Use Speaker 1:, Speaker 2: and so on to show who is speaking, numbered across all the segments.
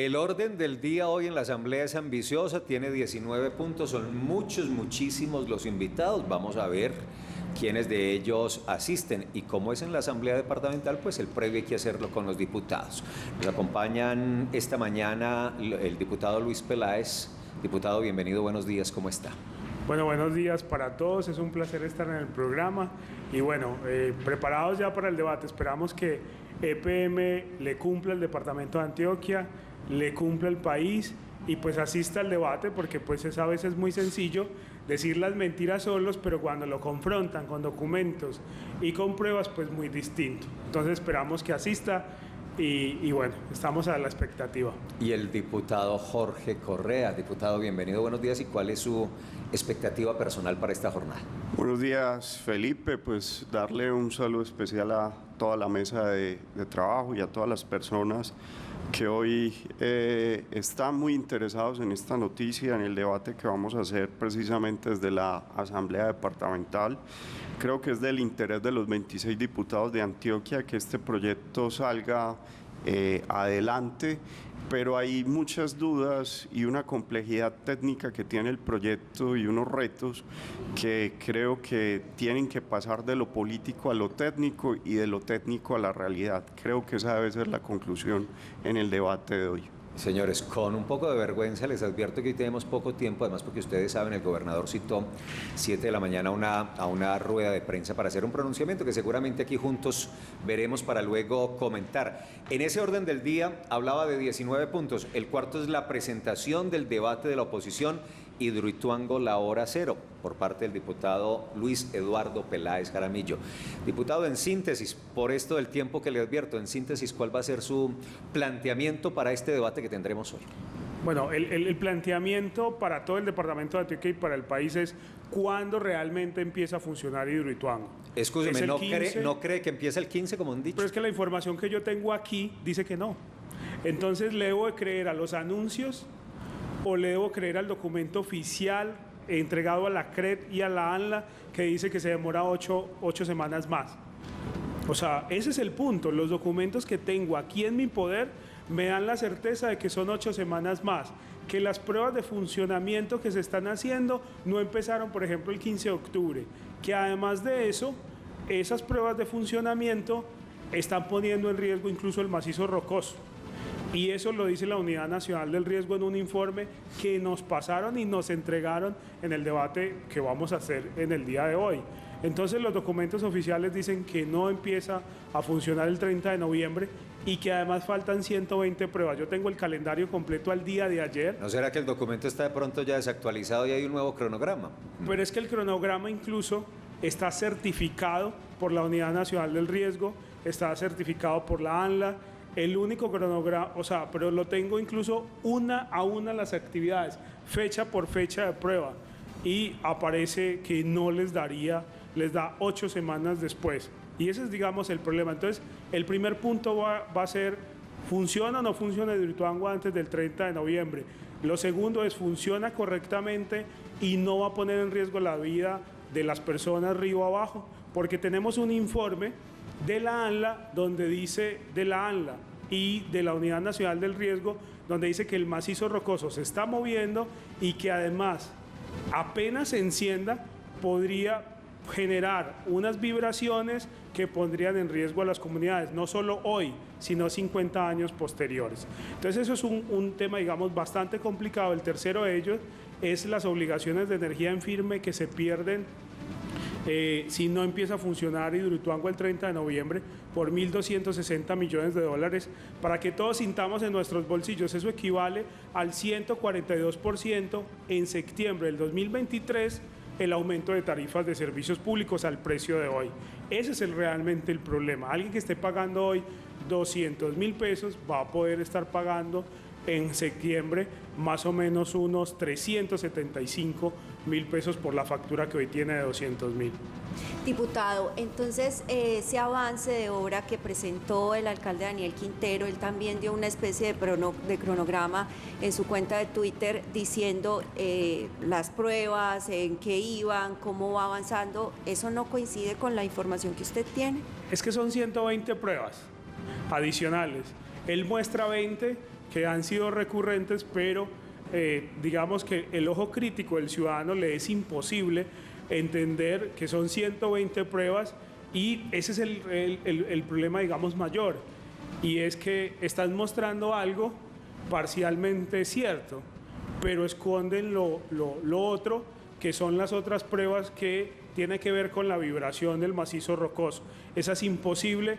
Speaker 1: el orden del día hoy en la Asamblea es ambiciosa, tiene 19 puntos, son muchísimos los invitados. Vamos a ver quiénes de ellos asisten y como es en la Asamblea Departamental, pues el previo hay que hacerlo con los diputados. Nos acompañan esta mañana el diputado Luis Peláez. Diputado, bienvenido, buenos días, ¿cómo está?
Speaker 2: Bueno, buenos días para todos, es un placer estar en el programa y bueno, preparados ya para el debate. Esperamos que EPM le cumpla el Departamento de Antioquia, le cumpla el país y pues asista al debate, porque pues es a veces muy sencillo decir las mentiras solos, pero cuando lo confrontan con documentos y con pruebas, pues muy distinto. Entonces esperamos que asista. Y bueno, estamos a la expectativa.
Speaker 1: Y el diputado Jorge Correa. Diputado, bienvenido, buenos días. ¿Y cuál es su expectativa personal para esta jornada?
Speaker 3: Buenos días, Felipe. Pues darle un saludo especial a toda la mesa de trabajo y a todas las personas que hoy están muy interesados en esta noticia, en el debate que vamos a hacer precisamente desde la Asamblea Departamental. Creo que es del interés de los 26 diputados de Antioquia que este proyecto salga adelante, pero hay muchas dudas y una complejidad técnica que tiene el proyecto y unos retos que creo que tienen que pasar de lo político a lo técnico y de lo técnico a la realidad. Creo que esa debe ser la conclusión en el debate de hoy.
Speaker 1: Señores, con un poco de vergüenza les advierto que hoy tenemos poco tiempo, además porque ustedes saben, el gobernador citó 7 de la mañana a una rueda de prensa para hacer un pronunciamiento que seguramente aquí juntos veremos para luego comentar. En ese orden del día hablaba de 19 puntos, el cuarto es la presentación del debate de la oposición Hidroituango la hora cero, por parte del diputado Luis Eduardo Peláez Jaramillo. Diputado, en síntesis, por esto del tiempo que le advierto, en síntesis, ¿cuál va a ser su planteamiento para este debate que tendremos hoy?
Speaker 2: Bueno, el planteamiento para todo el departamento de Antioquia y para el país es cuándo realmente empieza a funcionar Hidroituango.
Speaker 1: Escúcheme, ¿no cree que empieza el 15 como han dicho?
Speaker 2: Pero es que la información que yo tengo aquí dice que no. Entonces, ¿le debo creer a los anuncios o le debo creer al documento oficial entregado a la CRED y a la ANLA que dice que se demora 8 semanas más? O sea, ese es el punto. Los documentos que tengo aquí en mi poder me dan la certeza de que son 8 semanas más, que las pruebas de funcionamiento que se están haciendo no empezaron, por ejemplo, el 15 de octubre, que además de eso, esas pruebas de funcionamiento están poniendo en riesgo incluso el macizo rocoso. Y eso lo dice la Unidad Nacional del Riesgo en un informe que nos pasaron y nos entregaron en el debate que vamos a hacer en el día de hoy. Entonces los documentos oficiales dicen que no empieza a funcionar el 30 de noviembre y que además faltan 120 pruebas. Yo tengo el calendario completo al día de ayer.
Speaker 1: ¿No será que el documento está de pronto ya desactualizado y hay un nuevo cronograma?
Speaker 2: Pero es que el cronograma incluso está certificado por la Unidad Nacional del Riesgo, está certificado por la ANLA. El único cronograma, o sea, pero lo tengo incluso una a una las actividades, fecha por fecha de prueba, y aparece que no les da 8 semanas después. Y ese es, digamos, el problema. Entonces, el primer punto va a ser, ¿funciona o no funciona Hidroituango antes del 30 de noviembre? Lo segundo es, ¿funciona correctamente y no va a poner en riesgo la vida de las personas río abajo? Porque tenemos un informe de la ANLA, donde dice, de la ANLA y de la Unidad Nacional del Riesgo, donde dice que el macizo rocoso se está moviendo y que además, apenas se encienda, podría generar unas vibraciones que pondrían en riesgo a las comunidades, no solo hoy, sino 50 años posteriores. Entonces eso es un tema, digamos, bastante complicado. El tercero de ellos es las obligaciones de energía en firme que se pierden si no empieza a funcionar Hidroituango el 30 de noviembre por 1.260 millones de dólares, para que todos sintamos en nuestros bolsillos. Eso equivale al 142% en septiembre del 2023 el aumento de tarifas de servicios públicos al precio de hoy. Ese es realmente el problema. Alguien que esté pagando hoy 200.000 pesos va a poder estar pagando en septiembre más o menos unos 375.000 pesos por la factura que hoy tiene de 200.000.
Speaker 4: Diputado, entonces ese avance de obra que presentó el alcalde Daniel Quintero, él también dio una especie de cronograma en su cuenta de Twitter diciendo las pruebas, en qué iban, cómo va avanzando. ¿Eso no coincide con la información que usted tiene?
Speaker 2: Es que son 120 pruebas adicionales. Él muestra 20, que han sido recurrentes, pero digamos que el ojo crítico del ciudadano le es imposible entender que son 120 pruebas y ese es el problema, digamos, mayor, y es que están mostrando algo parcialmente cierto, pero esconden lo otro, que son las otras pruebas que tienen que ver con la vibración del macizo rocoso. Esa es imposible,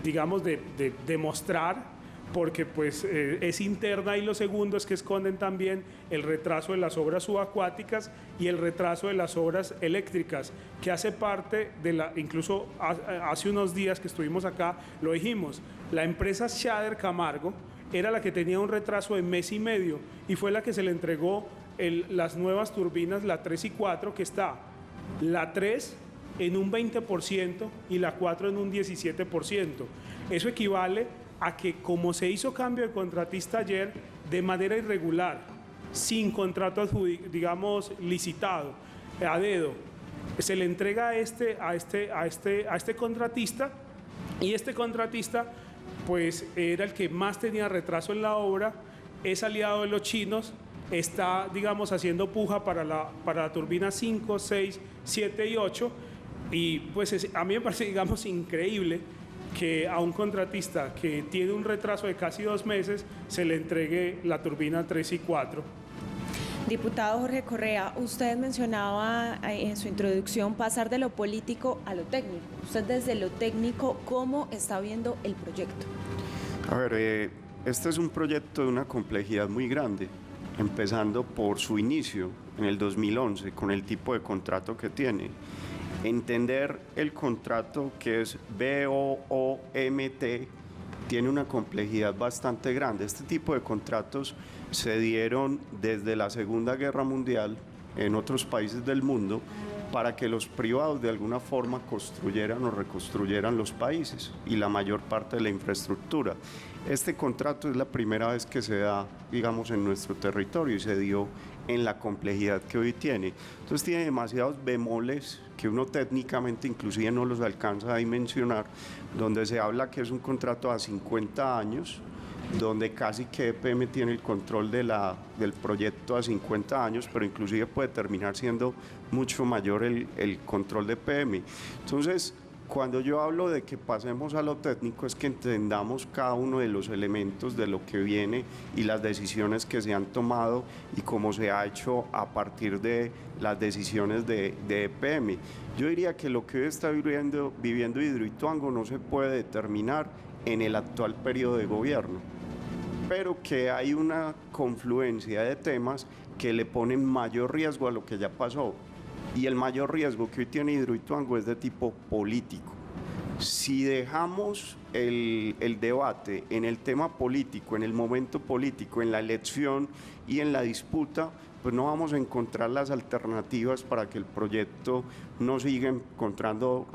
Speaker 2: digamos, de demostrar, porque pues es interna, y lo segundo es que esconden también el retraso de las obras subacuáticas y el retraso de las obras eléctricas, que hace parte de incluso hace unos días que estuvimos acá, lo dijimos, la empresa Schader Camargo era la que tenía un retraso de mes y medio y fue la que se le entregó las nuevas turbinas, la 3 y 4, que está la 3 en un 20% y la 4 en un 17%. Eso equivale a que, como se hizo cambio de contratista ayer de manera irregular, sin contrato digamos licitado, a dedo, se le entrega a este contratista, y este contratista pues era el que más tenía retraso en la obra, es aliado de los chinos, está, digamos, haciendo puja para la turbina 5, 6, 7 y 8, y pues a mí me parece, digamos, increíble que a un contratista que tiene un retraso de casi 2 meses se le entregue la turbina 3 y 4.
Speaker 5: Diputado Jorge Correa, usted mencionaba en su introducción pasar de lo político a lo técnico. Usted desde lo técnico, ¿cómo está viendo el proyecto?
Speaker 3: A ver, este es un proyecto de una complejidad muy grande, empezando por su inicio en el 2011, con el tipo de contrato que tiene. Entender el contrato, que es BOOMT, tiene una complejidad bastante grande. Este tipo de contratos se dieron desde la Segunda Guerra Mundial en otros países del mundo para que los privados de alguna forma construyeran o reconstruyeran los países y la mayor parte de la infraestructura. Este contrato es la primera vez que se da, digamos, en nuestro territorio, y se dio en la complejidad que hoy tiene. Entonces tiene demasiados bemoles que uno técnicamente inclusive no los alcanza a dimensionar, donde se habla que es un contrato a 50 años, donde casi que EPM tiene el control del proyecto a 50 años, pero inclusive puede terminar siendo mucho mayor el control de EPM. Entonces, cuando yo hablo de que pasemos a lo técnico, es que entendamos cada uno de los elementos de lo que viene y las decisiones que se han tomado y cómo se ha hecho a partir de las decisiones de EPM. Yo diría que lo que hoy está viviendo Hidroituango no se puede determinar en el actual periodo de gobierno, pero que hay una confluencia de temas que le ponen mayor riesgo a lo que ya pasó. Y el mayor riesgo que hoy tiene Hidroituango es de tipo político. Si dejamos el debate en el tema político, en el momento político, en la elección y en la disputa, pues no vamos a encontrar las alternativas para que el proyecto no siga encontrando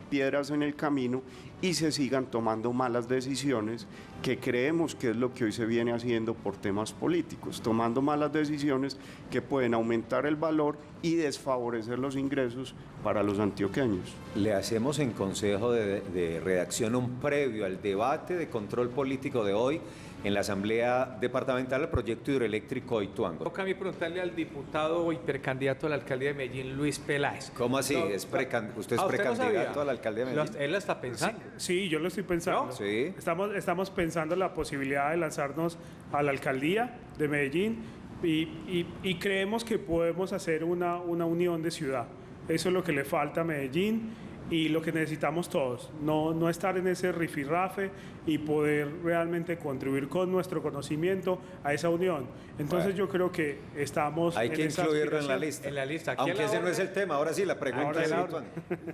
Speaker 3: piedras en el camino y se sigan tomando malas decisiones, que creemos que es lo que hoy se viene haciendo por temas políticos, tomando malas decisiones que pueden aumentar el valor y desfavorecer los ingresos para los antioqueños.
Speaker 1: Le hacemos en consejo de redacción un previo al debate de control político de hoy en la Asamblea Departamental al proyecto hidroeléctrico de Ituango.
Speaker 6: Toca a mí preguntarle al diputado hipercandidato a la alcaldía de Medellín, Luis Peláez.
Speaker 1: ¿Cómo así? ¿Usted es precandidato a la alcaldía de Medellín?
Speaker 6: Él la está pensando.
Speaker 2: Sí, yo lo estoy pensando.
Speaker 1: ¿No? Sí.
Speaker 2: Estamos pensando la posibilidad de lanzarnos a la alcaldía de Medellín y creemos que podemos hacer una unión de ciudad. Eso es lo que le falta a Medellín y lo que necesitamos todos, no estar en ese rifirrafe y poder realmente contribuir con nuestro conocimiento a esa unión. Entonces
Speaker 1: bueno,
Speaker 2: yo creo que estamos...
Speaker 1: hay que incluirlo en la lista.
Speaker 6: En la lista. Aquí
Speaker 1: aunque ese no es el tema. Ahora sí, la pregunta es...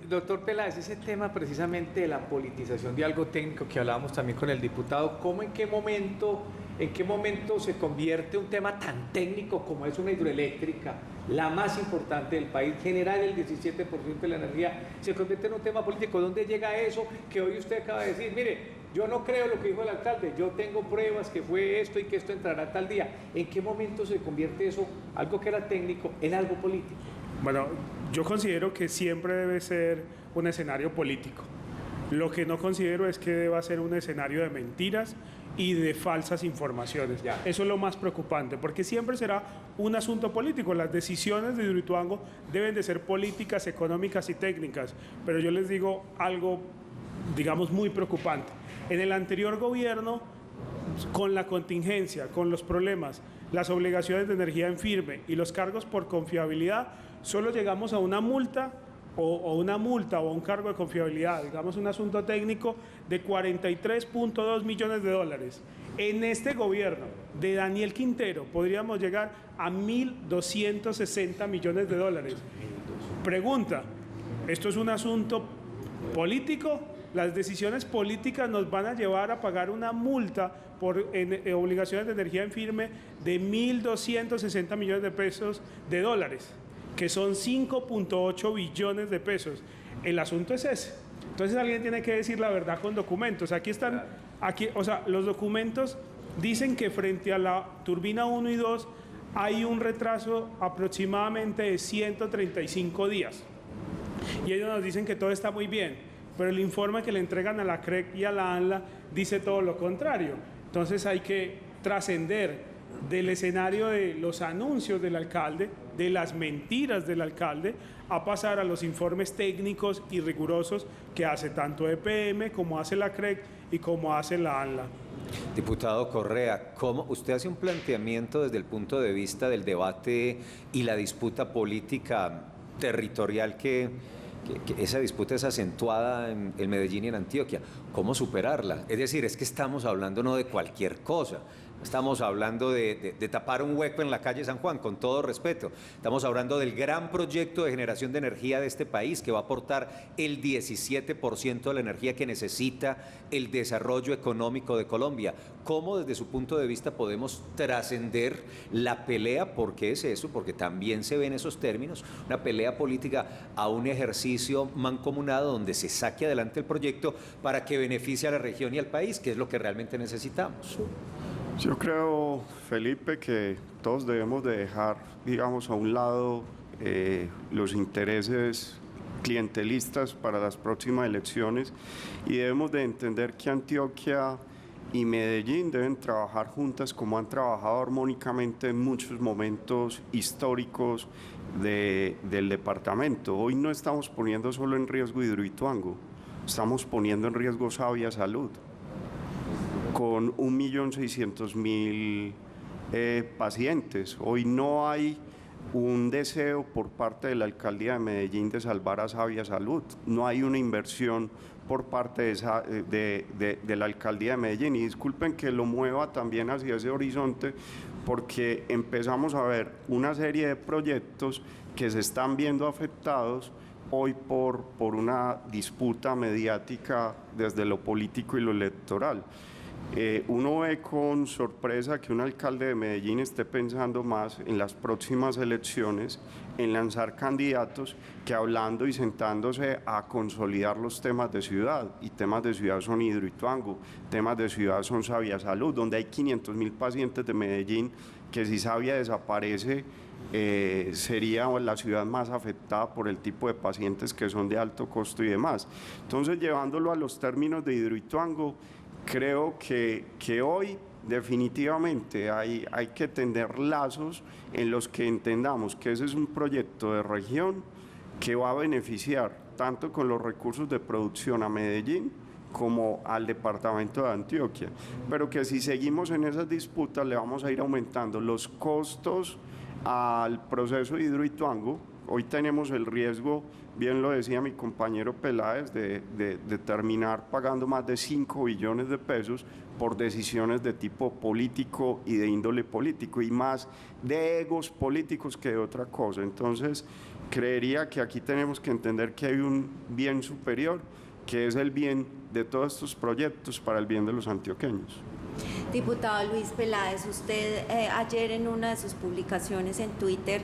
Speaker 6: Doctor Peláez, ese tema precisamente de la politización de algo técnico que hablábamos también con el diputado, ¿cómo en qué momento se convierte un tema tan técnico como es una hidroeléctrica, la más importante del país, generar el 17% de la energía, se convierte en un tema político? ¿Dónde llega eso que hoy usted acaba de decir? Mire, yo no creo lo que dijo el alcalde, yo tengo pruebas que fue esto y que esto entrará tal día. ¿En qué momento se convierte eso, algo que era técnico, en algo político?
Speaker 2: Bueno, yo considero que siempre debe ser un escenario político. Lo que no considero es que deba ser un escenario de mentiras y de falsas informaciones.
Speaker 6: Ya.
Speaker 2: Eso es lo más preocupante, porque siempre será un asunto político. Las decisiones de Hidroituango deben de ser políticas, económicas y técnicas, pero yo les digo algo, digamos, muy preocupante. En el anterior gobierno, con la contingencia, con los problemas, las obligaciones de energía en firme y los cargos por confiabilidad, solo llegamos a una multa o un cargo de confiabilidad, digamos un asunto técnico de 43.2 millones de dólares. En este gobierno de Daniel Quintero podríamos llegar a 1.260 millones de dólares. Pregunta, ¿esto es un asunto político? Las decisiones políticas nos van a llevar a pagar una multa por obligaciones de energía en firme de 1.260 millones de pesos de dólares, que son 5.8 billones de pesos. El asunto es ese. Entonces alguien tiene que decir la verdad con documentos. Aquí están, o sea, los documentos dicen que frente a la turbina 1 y 2 hay un retraso aproximadamente de 135 días. Y ellos nos dicen que todo está muy bien, pero el informe que le entregan a la CREC y a la ANLA dice todo lo contrario. Entonces hay que trascender del escenario de los anuncios del alcalde, de las mentiras del alcalde, a pasar a los informes técnicos y rigurosos que hace tanto EPM como hace la CREC y como hace la ANLA.
Speaker 1: Diputado Correa, ¿cómo usted hace un planteamiento desde el punto de vista del debate y la disputa política territorial que esa disputa es acentuada en Medellín y en Antioquia? ¿Cómo superarla? Es decir, es que estamos hablando no de cualquier cosa. Estamos hablando de tapar un hueco en la calle San Juan, con todo respeto. Estamos hablando del gran proyecto de generación de energía de este país que va a aportar el 17% de la energía que necesita el desarrollo económico de Colombia. ¿Cómo desde su punto de vista podemos trascender la pelea? ¿Por qué es eso? Porque también se ve en esos términos una pelea política a un ejercicio mancomunado donde se saque adelante el proyecto para que beneficie a la región y al país, que es lo que realmente necesitamos.
Speaker 3: Yo creo, Felipe, que todos debemos de dejar, digamos, a un lado los intereses clientelistas para las próximas elecciones y debemos de entender que Antioquia y Medellín deben trabajar juntas como han trabajado armónicamente en muchos momentos históricos del departamento. Hoy no estamos poniendo solo en riesgo Hidroituango, estamos poniendo en riesgo Sabia Salud, con 1.600.000 pacientes. Hoy no hay un deseo por parte de la Alcaldía de Medellín de salvar a Sabia Salud. No hay una inversión por parte de la Alcaldía de Medellín. Y disculpen que lo mueva también hacia ese horizonte, porque empezamos a ver una serie de proyectos que se están viendo afectados hoy por una disputa mediática desde lo político y lo electoral. Uno ve con sorpresa que un alcalde de Medellín esté pensando más en las próximas elecciones, en lanzar candidatos, que hablando y sentándose a consolidar los temas de ciudad. Y temas de ciudad son Hidroituango, temas de ciudad son Sabia Salud, donde hay 500.000 pacientes de Medellín que si Sabia desaparece, sería la ciudad más afectada por el tipo de pacientes que son de alto costo y demás. Entonces, llevándolo a los términos de Hidroituango, creo que hoy definitivamente hay que tender lazos en los que entendamos que ese es un proyecto de región que va a beneficiar tanto con los recursos de producción a Medellín como al departamento de Antioquia, pero que si seguimos en esas disputas le vamos a ir aumentando los costos al proceso de Hidroituango. Hoy tenemos el riesgo, bien lo decía mi compañero Peláez, de terminar pagando más de 5 billones de pesos por decisiones de tipo político y de índole político, y más de egos políticos que de otra cosa. Entonces, creería que aquí tenemos que entender que hay un bien superior, que es el bien de todos estos proyectos para el bien de los antioqueños.
Speaker 4: Diputado Luis Peláez, usted ayer en una de sus publicaciones en Twitter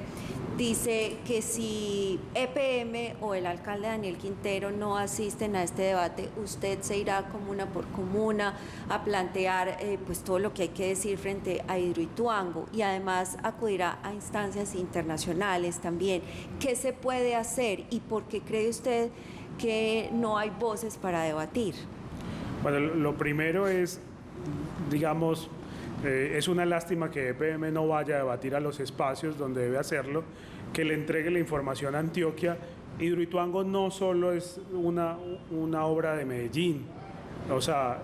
Speaker 4: dice que si EPM o el alcalde Daniel Quintero no asisten a este debate, usted se irá comuna por comuna a plantear pues todo lo que hay que decir frente a Hidroituango, y además acudirá a instancias internacionales también. ¿Qué se puede hacer y por qué cree usted que no hay voces para debatir?
Speaker 2: Bueno, lo primero es digamos, es una lástima que EPM no vaya a debatir a los espacios donde debe hacerlo, que le entregue la información a Antioquia. Hidroituango no solo es una obra de Medellín, o sea,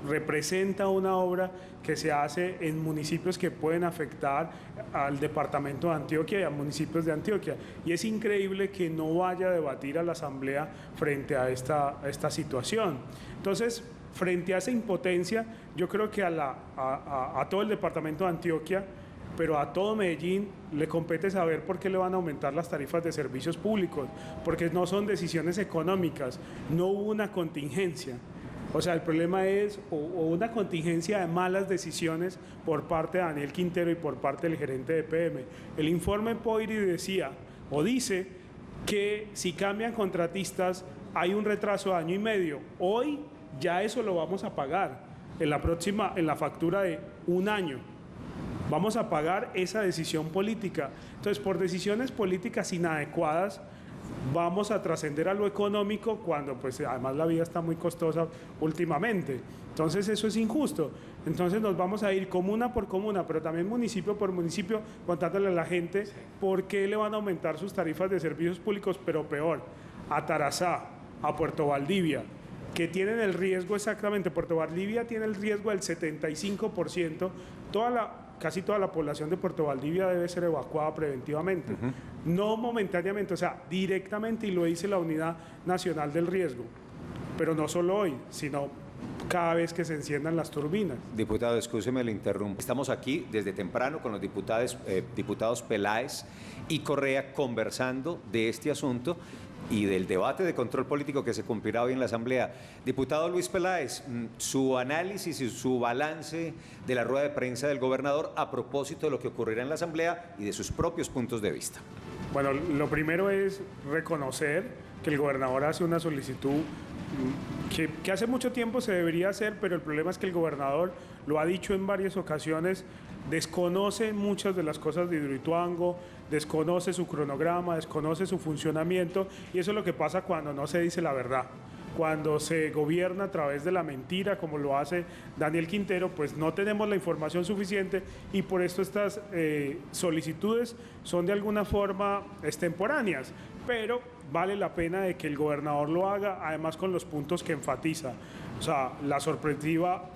Speaker 2: representa una obra que se hace en municipios que pueden afectar al departamento de Antioquia y a municipios de Antioquia. Y es increíble que no vaya a debatir a la Asamblea frente a esta situación. Entonces, frente a esa impotencia, yo creo que a todo el departamento de Antioquia, pero a todo Medellín le compete saber por qué le van a aumentar las tarifas de servicios públicos, porque no son decisiones económicas, no hubo una contingencia. O sea, el problema es o una contingencia de malas decisiones por parte de Daniel Quintero y por parte del gerente de EPM. El informe Poiri decía o dice que si cambian contratistas hay un retraso de año y medio. Hoy ya eso lo vamos a pagar en la factura de un año. Vamos a pagar esa decisión política. Entonces, por decisiones políticas inadecuadas, vamos a trascender a lo económico cuando pues además la vida está muy costosa últimamente. Entonces eso es injusto. Entonces nos vamos a ir comuna por comuna, pero también municipio por municipio, contándole a la gente por qué le van a aumentar sus tarifas de servicios públicos, pero peor, a Tarazá, a Puerto Valdivia, que tienen el riesgo exactamente. Puerto Valdivia tiene el riesgo del 75%, casi toda la población de Puerto Valdivia debe ser evacuada preventivamente, no momentáneamente, o sea, directamente, y lo dice la Unidad Nacional del Riesgo, pero no solo hoy, sino cada vez que se enciendan las turbinas.
Speaker 1: Diputado, excúseme, le interrumpo. Estamos aquí desde temprano con los diputados Peláez y Correa conversando de este asunto y del debate de control político que se cumplirá hoy en la Asamblea. Diputado Luis Peláez, su análisis y su balance de la rueda de prensa del gobernador a propósito de lo que ocurrirá en la Asamblea y de sus propios puntos de vista.
Speaker 2: Bueno, lo primero es reconocer que el gobernador hace una solicitud que hace mucho tiempo se debería hacer, pero el problema es que el gobernador lo ha dicho en varias ocasiones, desconoce muchas de las cosas de Hidroituango, desconoce su cronograma, desconoce su funcionamiento, y eso es lo que pasa cuando no se dice la verdad. Cuando se gobierna a través de la mentira, como lo hace Daniel Quintero, pues no tenemos la información suficiente y por esto estas solicitudes son de alguna forma extemporáneas, pero vale la pena de que el gobernador lo haga, además con los puntos que enfatiza. O sea, la sorpresiva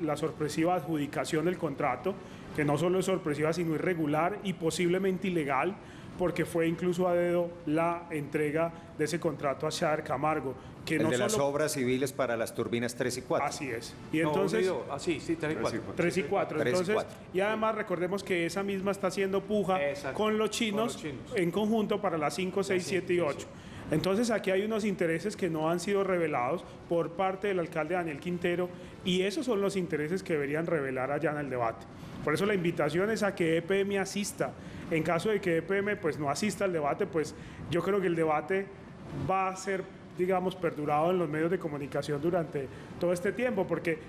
Speaker 2: adjudicación del contrato, que no solo es sorpresiva, sino irregular y posiblemente ilegal, porque fue incluso a dedo la entrega de ese contrato a Schaer Camargo. Que
Speaker 1: el
Speaker 2: no
Speaker 1: de
Speaker 2: solo...
Speaker 1: las obras civiles para las turbinas 3 y 4.
Speaker 2: Así es. Y entonces...
Speaker 6: sí, 3 y 4.
Speaker 2: 3 y 4. Entonces, y además recordemos que esa misma está haciendo puja con los chinos en conjunto para las 5, 6, 7 y 8. Entonces aquí hay unos intereses que no han sido revelados por parte del alcalde Daniel Quintero y esos son los intereses que deberían revelar allá en el debate. Por eso la invitación es a que EPM asista. En caso de que EPM pues, no asista al debate, pues yo creo que el debate va a ser, digamos, perdurado en los medios de comunicación durante todo este tiempo, porque,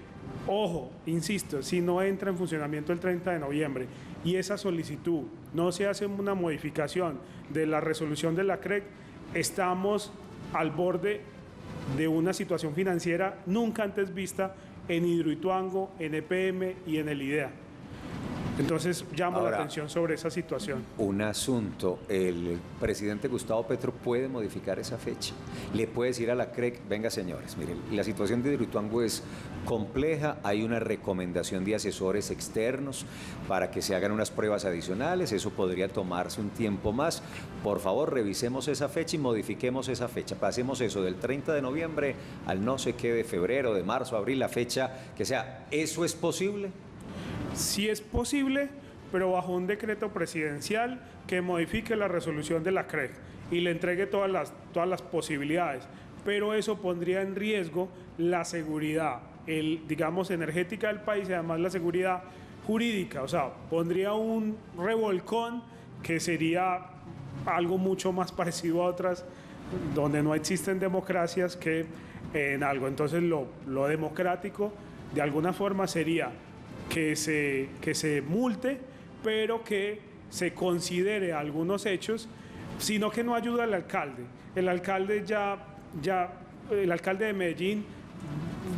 Speaker 2: ojo, insisto, si no entra en funcionamiento el 30 de noviembre y esa solicitud no se hace una modificación de la resolución de la CREC, estamos al borde de una situación financiera nunca antes vista en Hidroituango, en EPM y en el IDEA. Entonces llamo la atención sobre esa situación.
Speaker 1: Un asunto, el presidente Gustavo Petro puede modificar esa fecha. Le puede decir a la CREC, venga señores, miren, la situación de Hidroituango es compleja, hay una recomendación de asesores externos para que se hagan unas pruebas adicionales, eso podría tomarse un tiempo más. Por favor, revisemos esa fecha y modifiquemos esa fecha. Pasemos eso del 30 de noviembre al no sé qué de febrero, de marzo, abril, la fecha que sea. ¿Eso es posible?
Speaker 2: Sí es posible, pero bajo un decreto presidencial que modifique la resolución de la CREC y le entregue todas las posibilidades. Pero eso pondría en riesgo la seguridad, digamos, energética del país y además la seguridad jurídica. O sea, pondría un revolcón que sería algo mucho más parecido a otras donde no existen democracias que en algo. Entonces, lo democrático, de alguna forma, sería que se multe, pero que se considere algunos hechos, sino que no ayuda al alcalde. El alcalde el alcalde de Medellín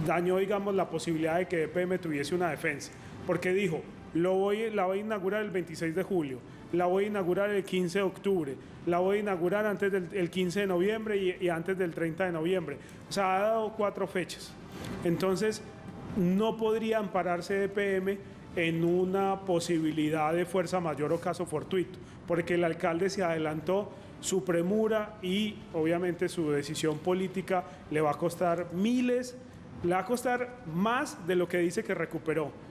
Speaker 2: dañó, digamos, la posibilidad de que EPM tuviese una defensa. porque dijo, la voy a inaugurar el 26 de julio, la voy a inaugurar el 15 de octubre, la voy a inaugurar antes del 15 de noviembre y antes del 30 de noviembre. O sea, ha dado 4 fechas. Entonces, no podría ampararse EPM en una posibilidad de fuerza mayor o caso fortuito, porque el alcalde se adelantó, su premura y obviamente su decisión política le va a costar miles, le va a costar más de lo que dice que recuperó.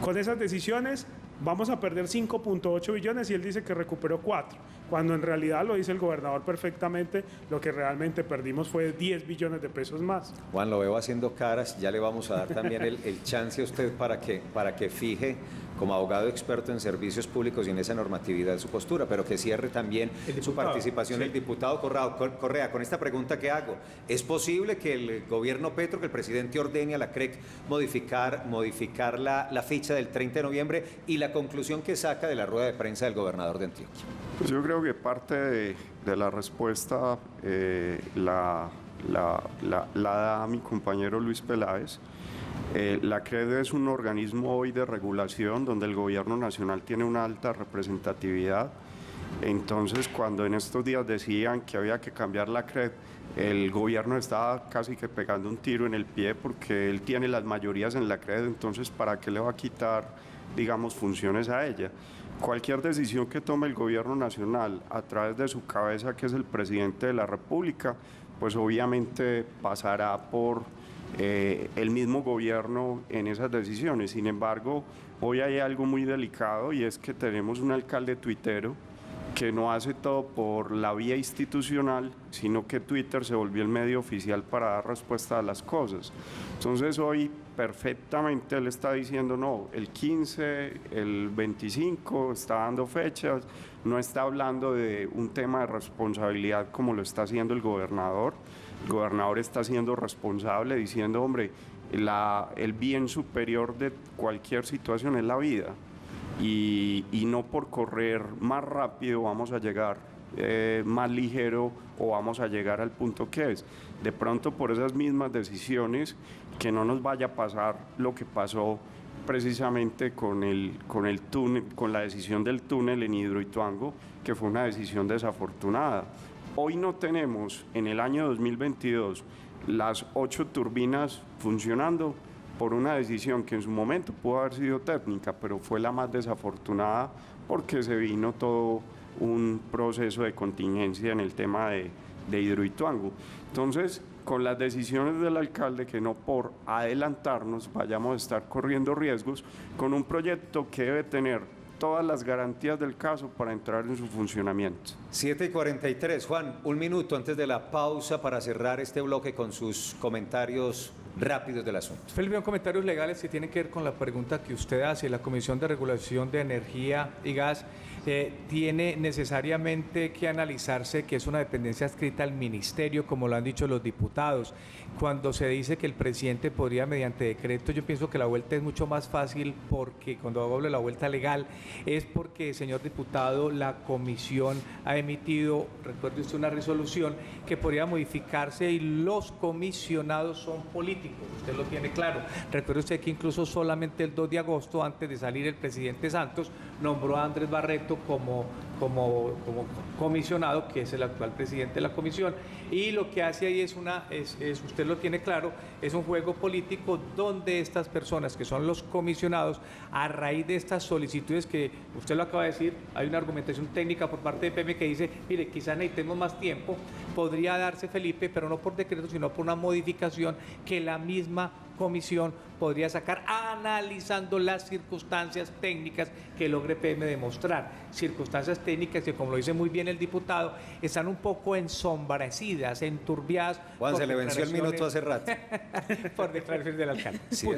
Speaker 2: Con esas decisiones vamos a perder 5.8 billones y él dice que recuperó 4, cuando en realidad, lo dice el gobernador perfectamente, lo que realmente perdimos fue 10 billones de pesos más.
Speaker 1: Juan, lo veo haciendo caras, ya le vamos a dar también el chance a usted para que fije, como abogado experto en servicios públicos y en esa normatividad, su postura, pero que cierre también su participación el diputado Correa. Con esta pregunta que hago, ¿es posible que el gobierno Petro, que el presidente ordene a la CREC modificar la fecha del 30 de noviembre y la conclusión que saca de la rueda de prensa del gobernador de Antioquia?
Speaker 3: Pues yo creo que parte de la respuesta la da mi compañero Luis Peláez. La CRED es un organismo hoy de regulación donde el gobierno nacional tiene una alta representatividad. Entonces, cuando en estos días decían que había que cambiar la CRED, el gobierno estaba casi que pegando un tiro en el pie porque él tiene las mayorías en la CRED, entonces ¿para qué le va a quitar, digamos, funciones a ella? Cualquier decisión que tome el gobierno nacional a través de su cabeza, que es el presidente de la República, pues obviamente pasará por el mismo gobierno en esas decisiones. Sin embargo, hoy hay algo muy delicado y es que tenemos un alcalde tuitero que no hace todo por la vía institucional, sino que Twitter se volvió el medio oficial para dar respuesta a las cosas. Entonces hoy perfectamente él está diciendo no, el 15, el 25, está dando fechas, no está hablando de un tema de responsabilidad como lo está haciendo el gobernador. El gobernador está siendo responsable diciendo, hombre, el bien superior de cualquier situación es la vida y no por correr más rápido vamos a llegar más ligero o vamos a llegar al punto que es. De pronto por esas mismas decisiones que no nos vaya a pasar lo que pasó precisamente con el túnel, con la decisión del túnel en Hidroituango, que fue una decisión desafortunada. Hoy no tenemos en el año 2022 las 8 turbinas funcionando por una decisión que en su momento pudo haber sido técnica, pero fue la más desafortunada porque se vino todo un proceso de contingencia en el tema de Hidroituango. Entonces, con las decisiones del alcalde, que no por adelantarnos vayamos a estar corriendo riesgos con un proyecto que debe tener todas las garantías del caso para entrar en su funcionamiento.
Speaker 1: 7:43. Juan, un minuto antes de la pausa para cerrar este bloque con sus comentarios rápidos del asunto.
Speaker 6: Felipe, comentarios legales que tienen que ver con la pregunta que usted hace. La Comisión de Regulación de Energía y Gas tiene necesariamente que analizarse que es una dependencia adscrita al ministerio, como lo han dicho los diputados. Cuando se dice que el presidente podría mediante decreto, yo pienso que la vuelta es mucho más fácil, porque cuando hablo de la vuelta legal es porque, señor diputado, la comisión ha emitido, recuerde usted, una resolución que podría modificarse y los comisionados son políticos, usted lo tiene claro. Recuerde usted que incluso solamente el 2 de agosto, antes de salir el presidente Santos, nombró a Andrés Barreto como comisionado, que es el actual presidente de la comisión, y lo que hace ahí es usted lo tiene claro, es un juego político donde estas personas que son los comisionados, a raíz de estas solicitudes que usted lo acaba de decir, hay una argumentación técnica por parte de PM que dice, mire, quizás necesitemos más tiempo, podría darse, Felipe, pero no por decreto, sino por una modificación que la misma comisión podría sacar analizando las circunstancias técnicas que logre PM demostrar. Circunstancias técnicas que, como lo dice muy bien el diputado, están un poco ensombrecidas, enturbiadas.
Speaker 1: Juan, se le venció el minuto hace rato.
Speaker 6: Por declaraciones del alcalde.
Speaker 1: Sí.